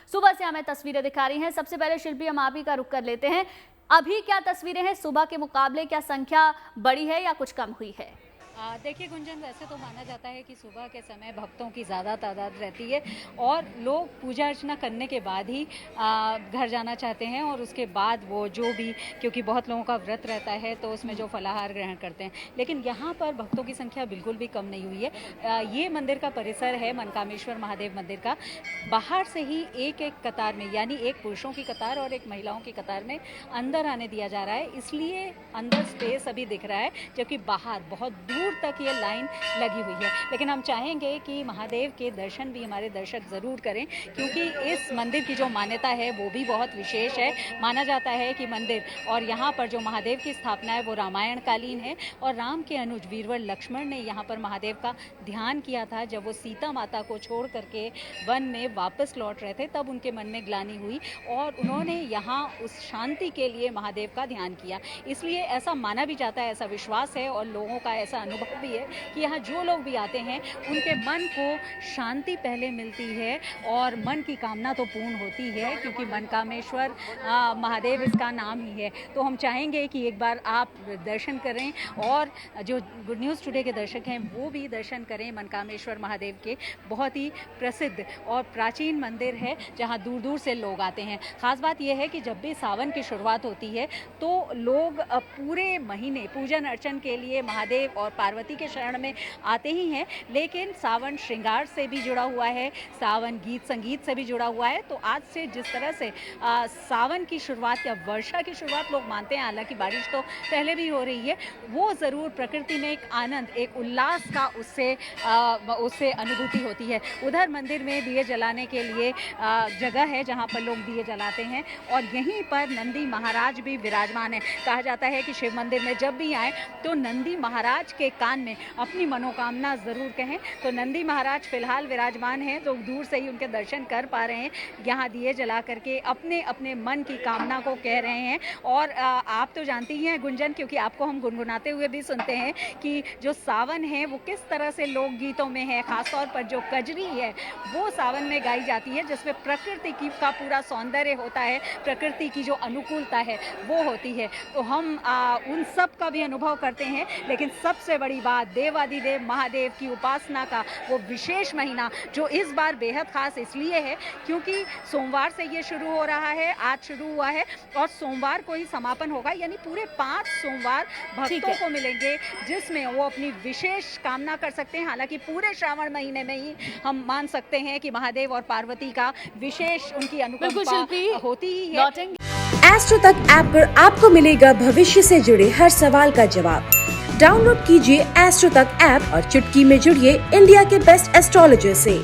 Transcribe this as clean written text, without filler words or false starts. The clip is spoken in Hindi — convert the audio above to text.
सुबह से हमें तस्वीरें दिखा रही हैं। सबसे पहले शिल्पी, हम आप ही का रुख कर लेते हैं। अभी क्या तस्वीरें हैं? सुबह के मुकाबले क्या संख्या बढ़ी है या कुछ कम हुई है? देखिए गुंजन, वैसे तो माना जाता है कि सुबह के समय भक्तों की ज़्यादा तादाद रहती है और लोग पूजा अर्चना करने के बाद ही घर जाना चाहते हैं और उसके बाद वो जो भी, क्योंकि बहुत लोगों का व्रत रहता है तो उसमें जो फलाहार ग्रहण करते हैं। लेकिन यहाँ पर भक्तों की संख्या बिल्कुल भी कम नहीं हुई है। ये मंदिर का परिसर है मनकामेश्वर महादेव मंदिर का। बाहर से ही एक एक कतार में, यानी एक पुरुषों की कतार और एक महिलाओं की कतार में अंदर आने दिया जा रहा है, इसलिए अंदर स्पेस अभी दिख रहा है, जबकि बाहर बहुत दूर तक ये लाइन लगी हुई है। लेकिन हम चाहेंगे कि महादेव के दर्शन भी हमारे दर्शक ज़रूर करें, क्योंकि इस मंदिर की जो मान्यता है वो भी बहुत विशेष है। माना जाता है कि मंदिर और यहाँ पर जो महादेव की स्थापना है वो रामायण कालीन है और राम के अनुज वीरवर लक्ष्मण ने यहाँ पर महादेव का ध्यान किया था। जब वो सीता माता को छोड़ करके वन में वापस लौट रहे थे तब उनके मन में ग्लानि हुई और उन्होंने यहाँ उस शांति के लिए महादेव का ध्यान किया। इसलिए ऐसा माना भी जाता है, ऐसा विश्वास है और लोगों का ऐसा अनुभव भी है कि यहाँ जो लोग भी आते हैं उनके मन को शांति पहले मिलती है और मन की कामना तो पूर्ण होती है, क्योंकि मनकामेश्वर महादेव इसका नाम ही है। तो हम चाहेंगे कि एक बार आप दर्शन करें और जो गुड न्यूज़ टुडे के दर्शक हैं वो भी दर्शन करें मनकामेश्वर महादेव के। बहुत ही प्रसिद्ध और प्राचीन मंदिर है जहाँ दूर दूर से लोग आते हैं। ख़ास बात यह है कि जब भी सावन की शुरुआत होती है तो लोग पूरे महीने पूजन अर्चन के लिए महादेव और पार्वती के शरण में आते ही हैं, लेकिन सावन श्रृंगार से भी जुड़ा हुआ है, सावन गीत संगीत से भी जुड़ा हुआ है। तो आज से जिस तरह से सावन की शुरुआत या वर्षा की शुरुआत लोग मानते हैं, हालांकि बारिश तो पहले भी हो रही है, वो ज़रूर प्रकृति में एक आनंद, एक उल्लास का उससे अनुभूति होती है। उधर मंदिर में दिए जलाने के लिए जगह है जहाँ पर लोग दिए जलाते हैं और यहीं पर नंदी महाराज भी विराजमान है। कहा जाता है कि शिव मंदिर में जब भी आए तो नंदी महाराज के कान में अपनी मनोकामना ज़रूर कहें। तो नंदी महाराज फिलहाल विराजमान हैं, तो दूर से ही उनके दर्शन कर पा रहे हैं, यहाँ दिए जला करके अपने अपने मन की कामना को कह रहे हैं। और आप तो जानती ही हैं गुंजन, क्योंकि आपको हम गुनगुनाते हुए भी सुनते हैं कि जो सावन है वो किस तरह से लोकगीतों में है। ख़ासतौर पर जो कजरी है वो सावन में गाई जाती है, जिसमें प्रकृति की का पूरा सौंदर्य होता है, प्रकृति की जो अनुकूलता है वो होती है। तो हम उन सब का भी अनुभव करते हैं। लेकिन सबसे बड़ी बात, देवादिदेव महादेव की उपासना का वो विशेष महीना जो इस बार बेहद खास इसलिए है क्योंकि सोमवार से ये शुरू हो रहा है, आज शुरू हुआ है और सोमवार को ही समापन होगा, यानी पूरे 5 सोमवार भक्तों को मिलेंगे जिसमें वो अपनी विशेष कामना कर सकते हैं। हालांकि पूरे श्रावण महीने में ही हम मान सकते हैं कि महादेव और पार्वती का विशेष उनकी अनुकंपा होती ही है। एस्ट्रो तक ऐप पर आपको मिलेगा भविष्य से जुड़े हर सवाल का जवाब। डाउनलोड कीजिए एस्ट्रो तक ऐप और चुटकी में जुड़िए इंडिया के बेस्ट एस्ट्रोलॉजर से।